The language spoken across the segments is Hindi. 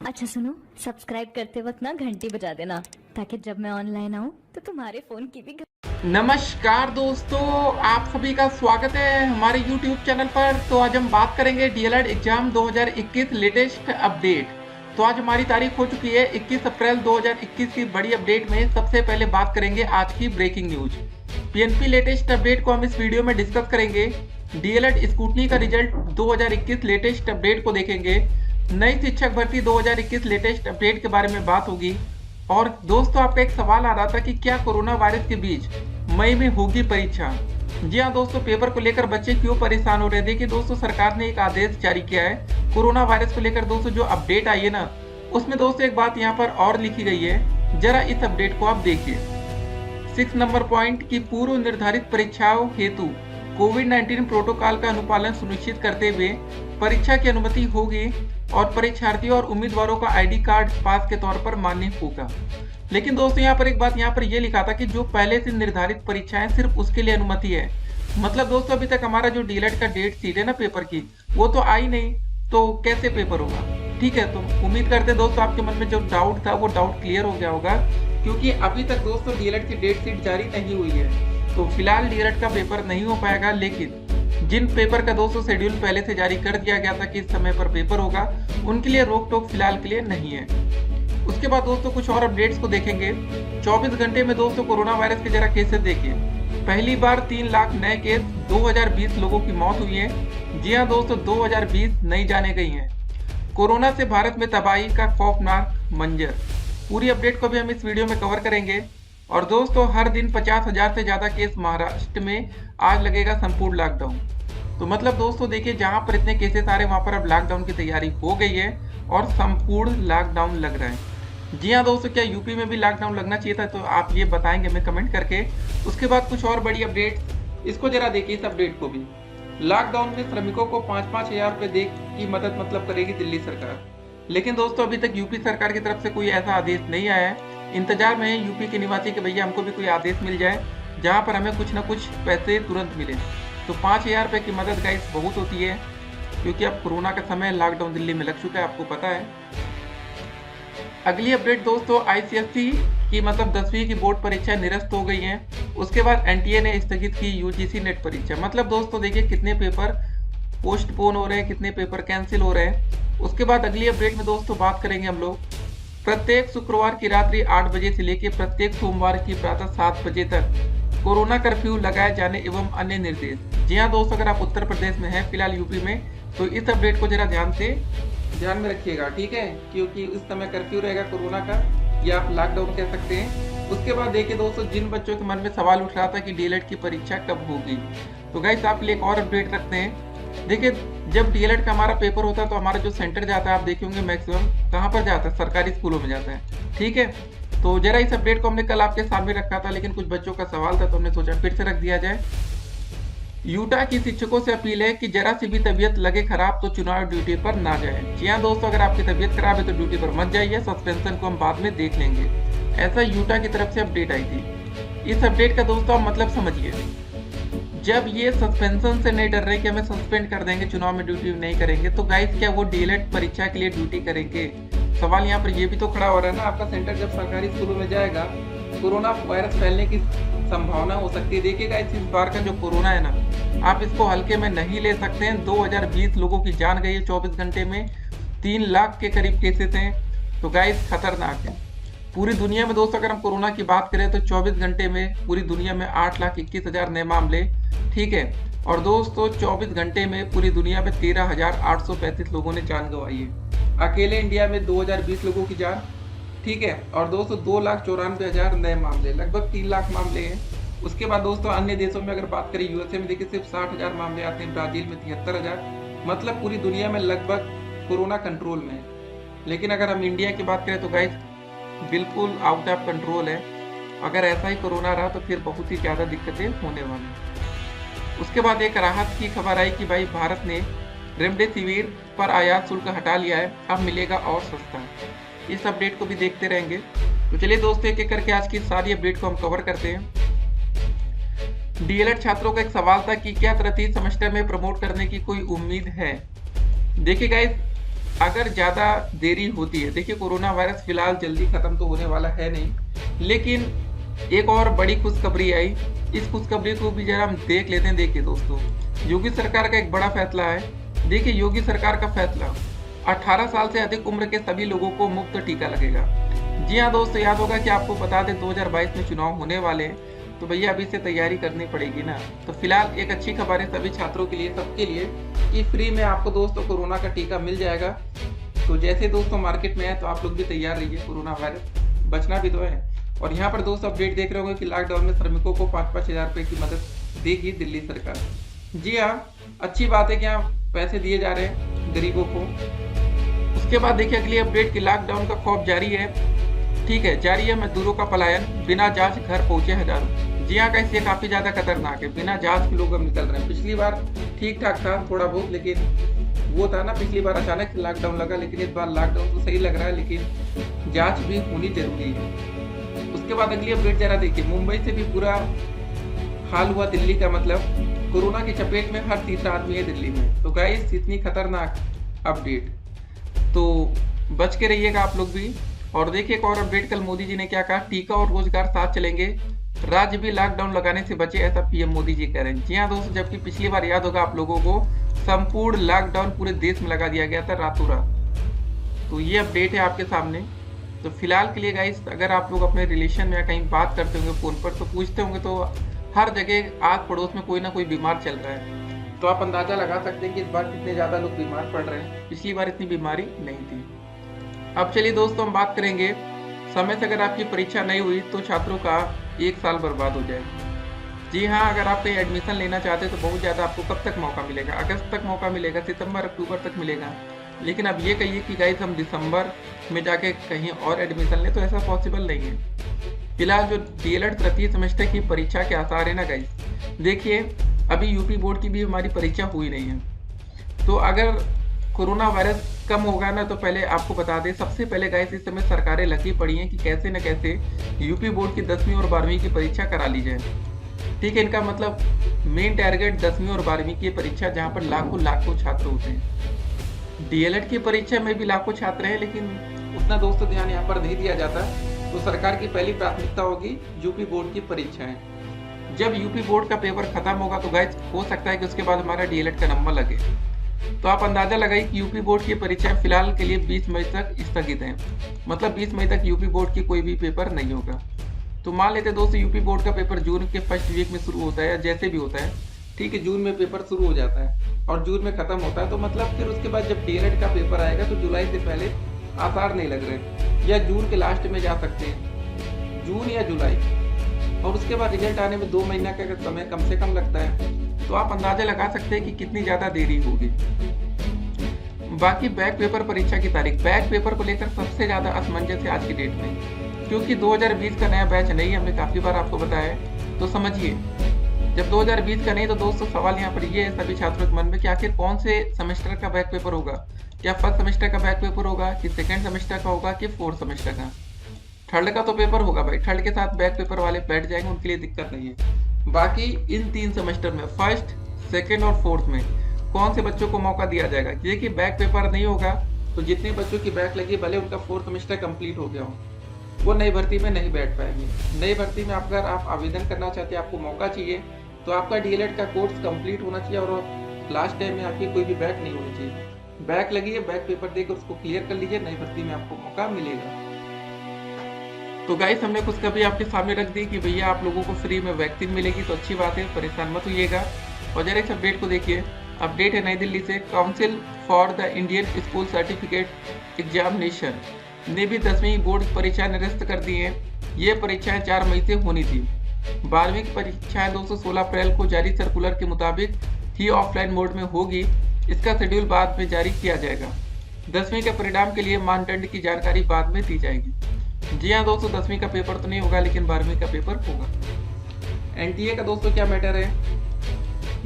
अच्छा सुनो, सब्सक्राइब करते वक्त ना घंटी बजा देना ताकि जब मैं ऑनलाइन आऊँ तो तुम्हारे फोन की भी नमस्कार दोस्तों, आप सभी का स्वागत है हमारे YouTube चैनल पर। तो आज हम बात करेंगे डीएलएड एग्जाम 2021 लेटेस्ट अपडेट। तो आज हमारी तारीख हो चुकी है 21 अप्रैल 2021 की बड़ी अपडेट में सबसे पहले बात करेंगे आज की breaking news. PNP latest update को हम इस वीडियो में डिस्कस करेंगे। डीएलएड स्कूटनी का रिजल्ट 2021 लेटेस्ट अपडेट को देखेंगे। नई शिक्षक भर्ती 2021 लेटेस्ट अपडेट के बारे में बात होगी। और दोस्तों, आपका एक सवाल आ रहा था कि क्या कोरोना वायरस के बीच मई में होगी परीक्षा। जी हाँ दोस्तों, पेपर को लेकर बच्चे क्यों परेशान हो रहे हैं। देखिए दोस्तों, सरकार ने एक आदेश जारी किया है कोरोना वायरस को लेकर। दोस्तों जो अपडेट आई है ना, उसमें दोस्तों एक बात यहाँ पर और लिखी गई है, जरा इस अपडेट को आप देखिए। 6 नंबर पॉइंट की पूर्व निर्धारित परीक्षाओं हेतु कोविड-19 प्रोटोकॉल का अनुपालन सुनिश्चित करते हुए परीक्षा की अनुमति होगी और परीक्षार्थियों और उम्मीदवारों का आईडी कार्ड पास के तौर पर मान्य होगा। लेकिन दोस्तों यहाँ पर एक बात यहाँ पर ये लिखा था कि जो पहले से निर्धारित परीक्षाएं सिर्फ उसके लिए अनुमति है। मतलब दोस्तों अभी तक हमारा जो डीएलएड का डेट शीट है ना पेपर की, वो तो आई नहीं, तो कैसे पेपर होगा। ठीक है, तो उम्मीद करते हैं दोस्तों आपके मन में जो डाउट था वो डाउट क्लियर हो गया होगा, क्योंकि अभी तक दोस्तों डीएलएड की डेट शीट जारी नहीं हुई है। तो फिलहाल डीएलएड का पेपर नहीं हो पाएगा, लेकिन जिन पेपर का दोस्तों शेड्यूल पहले से जारी कर दिया गया था कि इस समय पर पेपर होगा, उनके लिए रोक टोक फिलहाल के लिए नहीं है। उसके बाद दोस्तों कुछ और अपडेट्स को देखेंगे। 24 घंटे में दोस्तों कोरोना वायरस के जरा केसेस देखिए। पहली बार 3 लाख नए केस, 2020 लोगों की मौत हुई है। जी हाँ दोस्तों, 2020 नई जाने गई हैं। कोरोना से भारत में तबाही का खौफनाक मंजर। पूरी अपडेट को भी हम इस वीडियो में कवर करेंगे। और दोस्तों हर दिन 50,000 से ज़्यादा केस महाराष्ट्र में, आज लगेगा संपूर्ण लॉकडाउन। तो मतलब दोस्तों देखिए, जहां पर इतने केसेस आ रहे हैं वहां पर अब लॉकडाउन की तैयारी हो गई है और संपूर्ण लॉकडाउन लग रहा है। जी हाँ दोस्तों, क्या यूपी में भी लॉकडाउन लगना चाहिए था, तो आप ये बताएंगे हमें कमेंट करके। उसके बाद कुछ और बड़ी अपडेट, इसको जरा देखिए इस अपडेट को भी। लॉकडाउन में श्रमिकों को 5-5 हजार रुपये दे की मदद मतलब करेगी दिल्ली सरकार। लेकिन दोस्तों अभी तक यूपी सरकार की तरफ से कोई ऐसा आदेश नहीं आया है। इंतजार में है यूपी के निवासी के भैया हमको भी कोई आदेश मिल जाए जहां पर हमें कुछ ना कुछ पैसे तुरंत मिले। तो 5,000 रुपये की मदद गाइस बहुत होती है, क्योंकि अब कोरोना का समय, लॉकडाउन दिल्ली में लग चुका है, आपको पता है। अगली अपडेट दोस्तों, आईसीएसई की मतलब 10वीं की बोर्ड परीक्षा निरस्त हो गई हैं। उसके बाद एनटीए ने स्थगित की यूजीसी नेट परीक्षा। मतलब दोस्तों देखिए कितने पेपर पोस्टपोन हो रहे हैं, कितने पेपर कैंसिल हो रहे हैं। उसके बाद अगली अपडेट में दोस्तों बात करेंगे हम लोग प्रत्येक शुक्रवार की रात्रि 8 बजे से लेकर प्रत्येक सोमवार की प्रातः 7 बजे तक कोरोना कर्फ्यू लगाए जाने एवं अन्य निर्देश। जी हाँ दोस्तों, अगर आप उत्तर प्रदेश में हैं फिलहाल यूपी में, तो इस अपडेट को जरा ध्यान में रखिएगा, ठीक है, क्योंकि इस समय कर्फ्यू रहेगा कोरोना का, या आप लॉकडाउन कह सकते हैं। उसके बाद देखिए दोस्तों, जिन बच्चों के मन में सवाल उठ रहा था कि डीएलएड की परीक्षा कब होगी, तो गाइस आपके लिए एक और अपडेट रखते हैं। देखिए जब डीएलएड का हमारा पेपर होता है तो हमारा जो सेंटर जाता है, आप देखे होंगे मैक्सिमम कहाँ पर जाता है, सरकारी स्कूलों में जाता है। ठीक है, तो जरा इस अपडेट को हमने कल आपके सामने रखा था, लेकिन कुछ बच्चों का सवाल था तो हमने सोचा फिर से रख दिया जाए। यूटा की शिक्षकों से अपील है कि जरा सी भी तबीयत लगे खराब तो चुनाव ड्यूटी पर ना जाए। जी हाँ दोस्तों, अगर आपकी तबीयत खराब है तो ड्यूटी पर मत जाइए, सस्पेंशन को हम बाद में देख लेंगे। ऐसा यूटा की तरफ से अपडेट आई थी। इस अपडेट का दोस्तों आप मतलब समझिए, जब ये सस्पेंशन से नहीं डर रहे कि हमें सस्पेंड कर देंगे, चुनाव में ड्यूटी नहीं करेंगे, तो गाइस क्या वो डीएलएड परीक्षा के लिए ड्यूटी करेंगे। सवाल यहाँ पर ये भी तो खड़ा हो रहा है ना, आपका सेंटर जब सरकारी स्कूलों में जाएगा, कोरोना वायरस फैलने की संभावना हो सकती है। देखिए गाइस, इस बार का जो कोरोना है ना, आप इसको हल्के में नहीं ले सकते हैं। 2020 लोगों की जान गई है 24 घंटे में, 3 लाख के करीब केसेस हैं, तो गाइस खतरनाक है। पूरी दुनिया में दोस्तों अगर हम कोरोना की बात करें तो 24 घंटे में पूरी दुनिया में 8,21,000 नए मामले, ठीक है। और दोस्तों 24 घंटे में पूरी दुनिया में 13,835 लोगों ने जान गंवाई है। अकेले इंडिया में 2020 लोगों की जान, ठीक है। और दोस्तों 2,94,000 नए मामले, लगभग 3 लाख मामले हैं। उसके बाद दोस्तों अन्य देशों में अगर बात करें, यूएसए में देखिए सिर्फ 60,000 मामले आते हैं, ब्राजील में 73,000। मतलब पूरी दुनिया में लगभग कोरोना कंट्रोल में है। लेकिन अगर हम इंडिया की बात करें तो गाइस बिल्कुल आउट ऑफ कंट्रोल है। अगर ऐसा ही कोरोना रहा तो फिर बहुत ही ज़्यादा दिक्कतें होने वाली। उसके बाद एक राहत की खबर आई कि भाई भारत ने रेमडेसिविर पर आयात शुल्क हटा लिया है, अब मिलेगा और सस्ता। इस अपडेट को भी देखते रहेंगे। तो चलिए दोस्तों एक एक करके आज की सारी अपडेट को हम कवर करते हैं। डीएलएड छात्रों का एक सवाल था कि क्या तृतीय सेमेस्टर में प्रमोट करने की कोई उम्मीद है। देखिए गाइस, अगर ज़्यादा देरी होती है, देखिए कोरोना वायरस फिलहाल जल्दी ख़त्म तो होने वाला है नहीं, लेकिन एक और बड़ी खुशखबरी आई। इस खुशखबरी को भी जरा हम देख लेते हैं। देखिए दोस्तों, योगी सरकार का एक बड़ा फैसला है। देखिए योगी सरकार का फैसला, 18 साल से अधिक उम्र के सभी लोगों को मुफ्त टीका लगेगा। जी हाँ दोस्तों, याद होगा कि आपको बता दें 2022 में चुनाव होने वाले हैं, तो भैया अभी से तैयारी करनी पड़ेगी ना। तो फिलहाल एक अच्छी खबर है सभी छात्रों के लिए, सबके लिए, कि फ्री में आपको दोस्तों कोरोना का टीका मिल जाएगा। तो जैसे दोस्तों मार्केट में है तो आप लोग भी तैयार रहिए, कोरोना वायरस बचना भी तो है। और यहाँ पर दोस्तों अपडेट देख रहे होंगे कि लॉकडाउन में श्रमिकों को 5-5 हज़ार रुपये की मदद देगी दिल्ली सरकार। जी हाँ, अच्छी बात है कि यहाँ पैसे दिए जा रहे हैं गरीबों को। उसके बाद देखिए अगली अपडेट की लॉकडाउन का खौफ जारी है। ठीक है, जारी है मजदूरों का पलायन, बिना जांच घर पहुंचे हजारों। जी हाँ गाइस, ये काफी ज्यादा खतरनाक है, बिना जांच के लोग अब निकल रहे हैं। पिछली बार ठीक ठाक था थोड़ा बहुत, लेकिन वो था ना पिछली बार अचानक से लॉकडाउन लगा, लेकिन इस बार लॉकडाउन तो सही लग रहा है, लेकिन जांच भी होनी जरूरी है। उसके बाद अगली अपडेट जरा देखिए, मुंबई से भी बुरा हाल हुआ दिल्ली का, मतलब कोरोना की चपेट में हर तीसरा आदमी है दिल्ली में। तो गाइस इतनी खतरनाक अपडेट, तो बच के रहिएगा आप लोग भी। और देखिए एक और अपडेट, कल मोदी जी ने क्या कहा, टीका और रोजगार साथ चलेंगे, राज्य भी लॉकडाउन लगाने से बचे, ऐसा पीएम मोदी जी कह रहे हैं। जी हाँ दोस्तों, जबकि पिछली बार याद होगा आप लोगों को संपूर्ण लॉकडाउन पूरे देश में लगा दिया गया था रातों रात। तो ये अपडेट है आपके सामने। तो फिलहाल के लिए गाइस, अगर आप लोग अपने रिलेशन में कहीं बात करते होंगे फोन पर, तो पूछते होंगे, तो हर जगह आस पड़ोस में कोई ना कोई बीमार चल रहा है। तो आप अंदाजा लगा सकते हैं कि इस बार कितने ज्यादा लोग बीमार पड़ रहे हैं। पिछली बार इतनी बीमारी नहीं थी। अब चलिए दोस्तों हम बात करेंगे, समय से अगर आपकी परीक्षा नहीं हुई तो छात्रों का 1 साल बर्बाद हो जाएगा। जी हाँ, अगर आप कहीं एडमिशन लेना चाहते हैं तो बहुत ज़्यादा आपको कब तक मौका मिलेगा, अगस्त तक मौका मिलेगा, सितंबर अक्टूबर तक मिलेगा। लेकिन अब ये कहिए कि गाइस हम दिसंबर में जाके कहीं और एडमिशन लें, तो ऐसा पॉसिबल नहीं है। फिलहाल जो डीएलएड तृतीय सेमेस्टर की परीक्षा के आसार है ना गाइस, देखिए अभी यूपी बोर्ड की भी हमारी परीक्षा हुई नहीं है। तो अगर कोरोना वायरस कम होगा ना, तो पहले आपको बता दें, सबसे पहले गाइस इस समय सरकारें लगी पड़ी हैं कि कैसे न कैसे यूपी बोर्ड की 10वीं और 12वीं की परीक्षा करा ली जाए। ठीक है, इनका मतलब मेन टारगेट 10वीं और 12वीं की परीक्षा, जहाँ पर लाखों छात्र होते हैं। डीएलएड की परीक्षा में भी लाखों छात्र हैं, लेकिन उतना दोस्तों ध्यान यहाँ पर नहीं दिया जाता। तो सरकार की पहली प्राथमिकता होगी यूपी बोर्ड की परीक्षाएं। जब यूपी बोर्ड का पेपर खत्म होगा तो गाइस हो सकता है कि उसके बाद हमारा डीएलएड का नंबर लगे। तो आप अंदाजा लगाइए कि यूपी बोर्ड की परीक्षाएं फिलहाल के लिए 20 मई तक स्थगित हैं, मतलब 20 मई तक यूपी बोर्ड की कोई भी पेपर नहीं होगा। तो मान लेते दोस्तों यूपी बोर्ड का पेपर जून के फर्स्ट वीक में शुरू होता है, या जैसे भी होता है, ठीक है, जून में पेपर शुरू हो जाता है और जून में खत्म होता है। तो मतलब फिर उसके बाद जब डीएलएड का पेपर आएगा तो जुलाई से पहले आसार नहीं लग रहे, या जून के लास्ट में जा सकते हैं, जून या जुलाई। और उसके बाद रिजल्ट आने में 2 महीना का समय कम से कम लगता है। तो आप अंदाजा लगा सकते हैं कि कितनी ज्यादा देरी होगी। बाकी बैक पेपर परीक्षा की तारीख, बैक पेपर को लेकर सबसे ज्यादा असमंजस है आज की डेट में, क्योंकि 2020 का नया बैच नहीं, हमने काफी बार आपको बताया है। तो समझिए, जब 2020 का नहीं, तो दोस्तों सवाल यहाँ पर ये है सभी छात्रों के मन में कि आखिर कौन से सेमेस्टर का बैक पेपर होगा, क्या फर्स्ट सेमेस्टर का बैक पेपर होगा, कि सेकेंड सेमेस्टर का होगा, कि फोर्थ सेमेस्टर का। थर्ड का तो पेपर होगा भाई, थर्ड के साथ बैक पेपर वाले बैठ जाएंगे, उनके लिए दिक्कत नहीं है। बाकी इन 3 सेमेस्टर में, फर्स्ट, सेकेंड और फोर्थ में कौन से बच्चों को मौका दिया जाएगा। देखिए बैक पेपर नहीं होगा तो जितने बच्चों की बैक लगी, भले उनका 4th सेमेस्टर कंप्लीट हो गया हो, वो नई भर्ती में नहीं बैठ पाएंगे। नई भर्ती में अगर आप आवेदन करना चाहते हैं, आपको मौका चाहिए, तो आपका डीएलएड का कोर्स कंप्लीट होना चाहिए और लास्ट टाइम में आपकी कोई भी बैक नहीं होनी चाहिए। बैक लगी है, बैक पेपर देकर उसको क्लियर कर लीजिए, नई भर्ती में आपको मौका मिलेगा। तो गाइस हमने कुछ कभी आपके सामने रख दी कि भैया आप लोगों को फ्री में वैक्सीन मिलेगी, तो अच्छी बात है, परेशान मत होइएगा। और जरा इस अपडेट को देखिए, अपडेट है नई दिल्ली से, council for the Indian school certificate examination ने भी 10वीं बोर्ड परीक्षाएं निरस्त कर दी हैं। ये परीक्षाएं 4 मई से होनी थी। 12वीं की परीक्षाएं 16 अप्रैल को जारी सर्कुलर के मुताबिक ही ऑफलाइन मोड में होगी। इसका शेड्यूल बाद में जारी किया जाएगा। 10वीं के परिणाम के लिए मानदंड की जानकारी बाद में दी जाएगी। जी हाँ दोस्तों, 10वीं का पेपर तो नहीं होगा, लेकिन 12वीं का पेपर होगा। एनटीए का दोस्तों क्या मैटर है,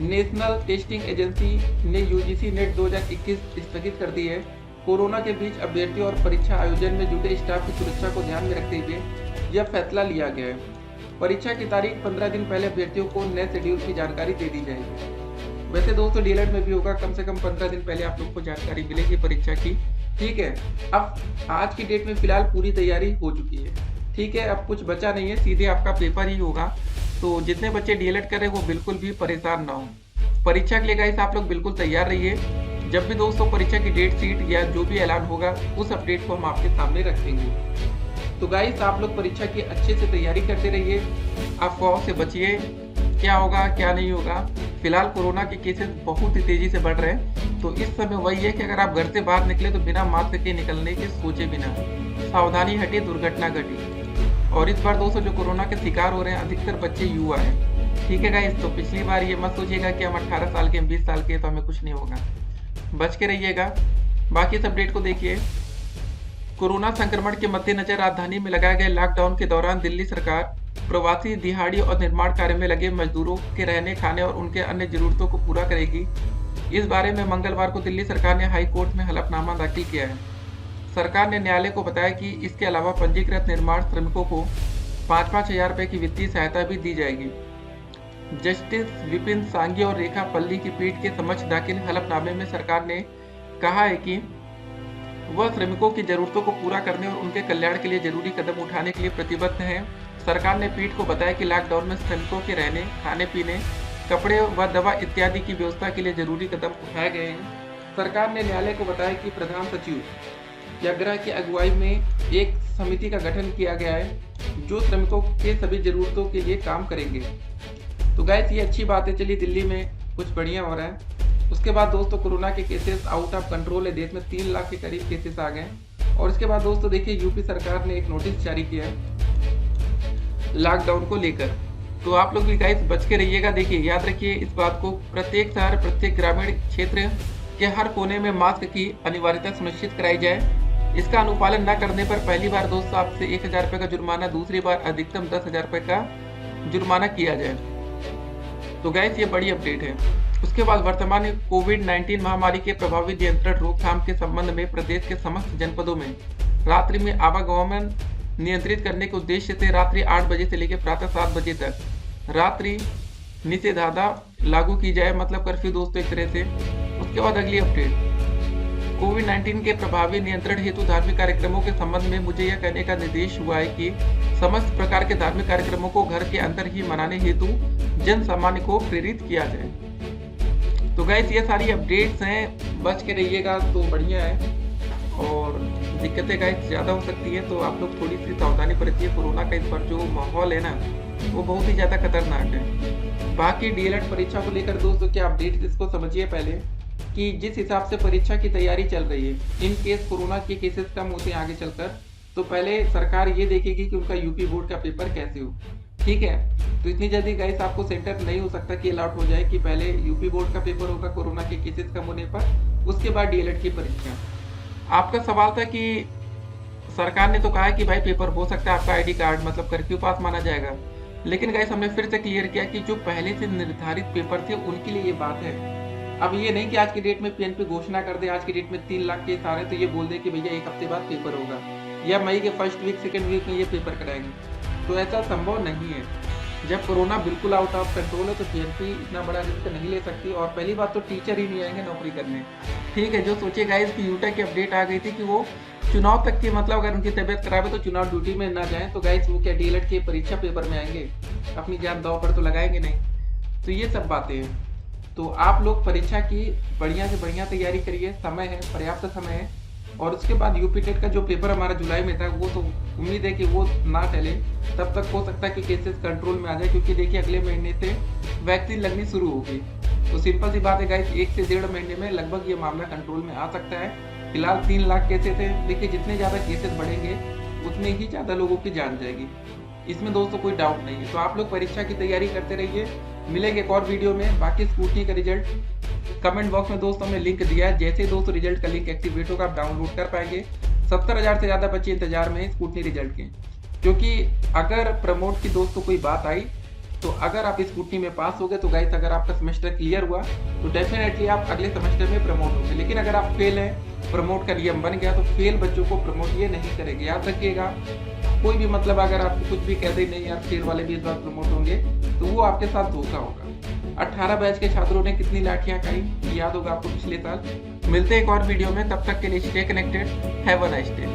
नेशनल टेस्टिंग एजेंसी ने यूजीसी नेट 2021 स्थगित कर दी है। कोरोना के बीच अभ्यर्थियों और परीक्षा आयोजन में जुटे स्टाफ की सुरक्षा को ध्यान में रखते हुए यह फैसला लिया गया है। परीक्षा की तारीख 15 दिन पहले अभ्यर्थियों को नए शेड्यूल की जानकारी दे दी जाएगी। वैसे दोस्तों डीएलएड में भी होगा, कम से कम 15 दिन पहले आप लोग को जानकारी मिलेगी परीक्षा की ठीक है। अब आज की डेट में फिलहाल पूरी तैयारी हो चुकी है, ठीक है। अब कुछ बचा नहीं है, सीधे आपका पेपर ही होगा। तो जितने बच्चे डीएलएड कर रहे हैं वो बिल्कुल भी परेशान ना हो। परीक्षा के लिए गाइस आप लोग बिल्कुल तैयार रहिए। जब भी दोस्तों परीक्षा की डेट शीट या जो भी ऐलान होगा उस अपडेट को हम आपके सामने रखेंगे। तो गाइस आप लोग परीक्षा की अच्छे से तैयारी करते रहिए, अफवाहों से बचिए। क्या होगा क्या नहीं होगा, फिलहाल कोरोना के केसेस बहुत ही तेजी से बढ़ रहे हैं। तो इस समय वही है कि अगर आप घर से बाहर निकले तो बिना मास्क के निकलने के सोचे बिना, सावधानी हटी दुर्घटना घटी। और इस बार दोस्तों जो कोरोना के शिकार हो रहे हैं अधिकतर बच्चे युवा हैं, ठीक है गाइस। तो पिछली बार ये मत सोचिएगा कि हम 18 साल के 20 साल के तो हमें कुछ नहीं होगा, बच के रहिएगा। बाकी इस अपडेट को देखिए। कोरोना संक्रमण के मद्देनजर राजधानी में लगाए गए लॉकडाउन के दौरान दिल्ली सरकार प्रवासी, दिहाड़ी और निर्माण कार्य में लगे मजदूरों के रहने, खाने और उनके अन्य जरूरतों को पूरा करेगी। इस बारे में मंगलवार को दिल्ली सरकार ने हाई कोर्ट में हलफनामा दाखिल किया है। सरकार ने न्यायालय को बताया कि इसके अलावा पंजीकृत निर्माण श्रमिकों को 5-5 हजार रुपये की वित्तीय सहायता भी दी जाएगी। जस्टिस विपिन सांघी और रेखा पल्ली की पीठ के समक्ष दाखिल हलफनामे में सरकार ने कहा है कि वह श्रमिकों की जरूरतों को पूरा करने और उनके कल्याण के लिए जरूरी कदम उठाने के लिए प्रतिबद्ध है। सरकार ने पीठ को बताया कि लॉकडाउन में श्रमिकों के रहने, खाने पीने, कपड़े व दवा इत्यादि की व्यवस्था के लिए जरूरी कदम उठाए गए हैं। सरकार ने न्यायालय को बताया कि प्रधान सचिव जगरा की अगुवाई में एक समिति का गठन किया गया है जो श्रमिकों के सभी जरूरतों के लिए काम करेंगे। तो गाइस ये अच्छी बात है, चलिए दिल्ली में कुछ बढ़िया हो रहा है। उसके बाद दोस्तों कोरोना के केसेस आउट ऑफ कंट्रोल है, देश में 3 लाख के करीब केसेस आ गए। और इसके बाद दोस्तों देखिए यूपी सरकार ने एक नोटिस जारी किया है लॉकडाउन को लेकर। तो आप लोग भी गाइस बच के रहिएगा। देखिए याद रखिए इस बात को, प्रत्येक शहर, प्रत्येक ग्रामीण क्षेत्र के हर कोने में मास्क की अनिवार्यता सुनिश्चित कराई जाए। इसका अनुपालन न करने पर पहली बार दोस्तों आपसे 1000 रुपये का जुर्माना, दूसरी बार अधिकतम 10,000 रुपये का जुर्माना किया जाए। तो गैस ये बड़ी अपडेट है। उसके बाद वर्तमान कोविड-19 महामारी के प्रभावी नियंत्रण रोकथाम के संबंध में प्रदेश के समस्त जनपदों में रात्रि में आवागमन नियंत्रित करने के उद्देश्य से रात्रि 8 बजे से लेकर प्रातः 7 बजे तक रात्रि निषेधाज्ञा लागू की जाए, मतलब कर्फ्यू दोस्तों एक तरह से। उसके बाद अगली अपडेट, कोविड-19 के प्रभावी नियंत्रण हेतु धार्मिक कार्यक्रमों के संबंध में मुझे यह कहने का निर्देश हुआ है कि समस्त प्रकार के धार्मिक कार्यक्रमों को घर के अंदर ही मनाने हेतु जन सामान्य को प्रेरित किया जाए। तो गाइस ये सारी अपडेट्स हैं, बच के रहिएगा तो बढ़िया है। और दिक्कतें गाइस ज़्यादा हो सकती है तो आप लोग थोड़ी सी सावधानी बरतिए। कोरोना का इस बार जो माहौल है ना वो बहुत ही ज़्यादा खतरनाक है। बाकी डीएलएड परीक्षा को लेकर दोस्तों क्या अपडेट, इसको समझिए पहले कि जिस हिसाब से परीक्षा की तैयारी चल रही है, इन केस कोरोना के केसेस कम होते हैं आगे चलकर, तो पहले सरकार ये देखेगी कि उनका यूपी बोर्ड का पेपर कैसे हो, ठीक है। तो इतनी जल्दी गाइस आपको सेंटर नहीं हो सकता कि अलॉट हो जाए कि पहले यूपी बोर्ड का पेपर होगा कोरोना के केसेस कम होने पर, उसके बाद डीएलएड की परीक्षा। आपका सवाल था कि सरकार ने तो कहा कि भाई पेपर हो सकता है, आपका आईडी कार्ड मतलब कर्फ्यू पास माना जाएगा, लेकिन गाइस हमने फिर से क्लियर किया कि जो पहले से निर्धारित पेपर थे उनके लिए ये बात है। अब ये नहीं कि आज की डेट में पीएनपी घोषणा कर दे, आज की डेट में 3 लाख केस आ रहे तो ये बोल दे कि भैया 1 हफ्ते बाद पेपर होगा या मई के फर्स्ट वीक सेकंड वीक में ये पेपर कराएंगे, तो ऐसा संभव नहीं है। जब कोरोना बिल्कुल आउट ऑफ कंट्रोल है तो पीएनपी इतना बड़ा रिस्क नहीं ले सकती। और पहली बात तो टीचर ही नहीं आएंगे नौकरी करने, ठीक है। जो सोचे गाइस कि यूटा की अपडेट आ गई थी कि वो चुनाव तक की, मतलब अगर उनकी तबियत खराब है तो चुनाव ड्यूटी में ना जाए, तो गाइस वो क्या डीएलएड के परीक्षा पेपर में आएंगे, अपनी जान दांव पर तो लगाएंगे नहीं। तो ये सब बातें हैं। तो आप लोग परीक्षा की बढ़िया से बढ़िया तैयारी करिए, समय है, पर्याप्त समय है। और उसके बाद यूपी टेट का जो पेपर हमारा जुलाई में था वो तो उम्मीद है कि वो ना टले, तब तक हो सकता है कि केसेस कंट्रोल में आ जाए, क्योंकि देखिए अगले महीने से वैक्सीन लगनी शुरू होगी। तो सिंपल सी बात है गाइस, 1 से 1.5 महीने में लगभग ये मामला कंट्रोल में आ सकता है। फिलहाल 3 लाख केसेस है, देखिए जितने ज़्यादा केसेस बढ़ेंगे उतने ही ज़्यादा लोगों की जान जाएगी, इसमें दोस्तों कोई डाउट नहीं है। तो आप लोग परीक्षा की तैयारी करते रहिए, मिलेंगे एक और वीडियो में। बाकी स्कूटनी का रिजल्ट कमेंट बॉक्स में दोस्तों हमने लिंक दिया है, जैसे दोस्तों रिजल्ट का लिंक एक्टिवेट होगा आप डाउनलोड कर पाएंगे। 70,000 से ज़्यादा बच्चे इंतजार में स्कूटनी रिजल्ट के, क्योंकि अगर प्रमोट की दोस्तों कोई बात आई तो अगर आप स्कूटनी में पास हो गए तो गाइस अगर आपका सेमेस्टर क्लियर हुआ तो डेफिनेटली आप अगले सेमेस्टर में प्रमोट होंगे। लेकिन अगर आप फेल हैं, प्रमोट का नियम बन गया तो फेल बच्चों को प्रमोट ये नहीं करेंगे, याद रखिएगा। कोई भी मतलब अगर आपको कुछ भी कह दे नहीं यार फेल वाले भी इस बार प्रमोट होंगे तो वो आपके साथ धोखा होगा। 18 बैच के छात्रों ने कितनी लाठियां खाई याद होगा आपको पिछले साल, मिलते हैं एक और वीडियो में, तब तक के लिए stay connected, have a nice day.